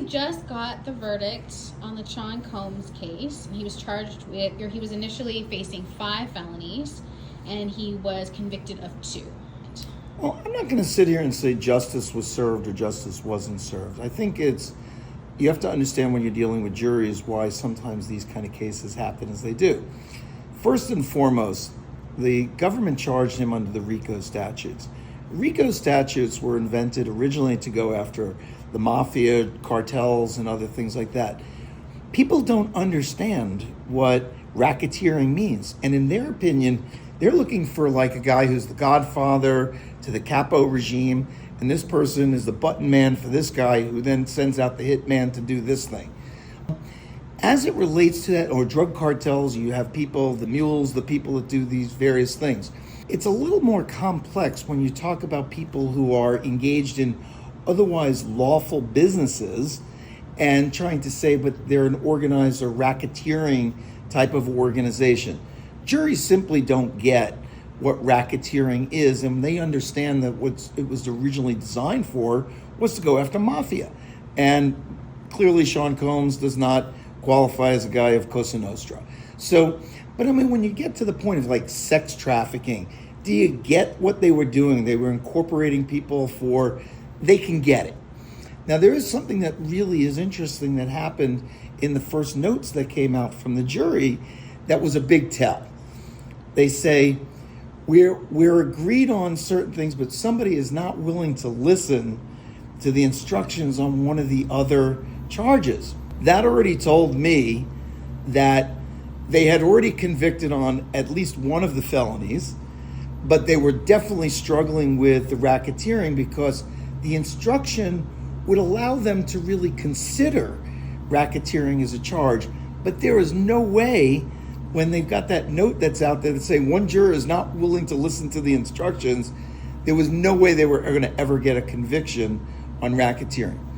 just got the verdict on the Sean Combs case. He was charged with, or he was initially facing 5 felonies, and he was convicted of 2. Well, I'm not going to sit here and say justice was served or justice wasn't served. I think you have to understand when you're dealing with juries why sometimes these kind of cases happen as they do. First and foremost, the government charged him under the RICO statutes. RICO statutes were invented originally to go after the mafia, cartels, and other things like that. People don't understand what racketeering means. And in their opinion, they're looking for like a guy who's the godfather to the capo regime, and this person is the button man for this guy who then sends out the hitman to do this thing. As it relates to that, or drug cartels, you have people, the mules, the people that do these various things. It's a little more complex when you talk about people who are engaged in otherwise lawful businesses and trying to say, but they're an organized or racketeering type of organization. Juries simply don't get what racketeering is, and they understand that what it was originally designed for was to go after mafia. And clearly Sean Combs does not qualify as a guy of Cosa Nostra. So, but I mean, when you get to the point of like sex trafficking, do you get what they were doing? They were incorporating people they can get it. Now, there is something that really is interesting that happened in the first notes that came out from the jury that was a big tell. They say, we're agreed on certain things, but somebody is not willing to listen to the instructions on one of the other charges. That already told me that they had already convicted on at least one of the felonies, but they were definitely struggling with the racketeering because the instruction would allow them to really consider racketeering as a charge. But there is no way, when they've got that note that's out there that saying one juror is not willing to listen to the instructions, there was no way they were going to ever get a conviction on racketeering.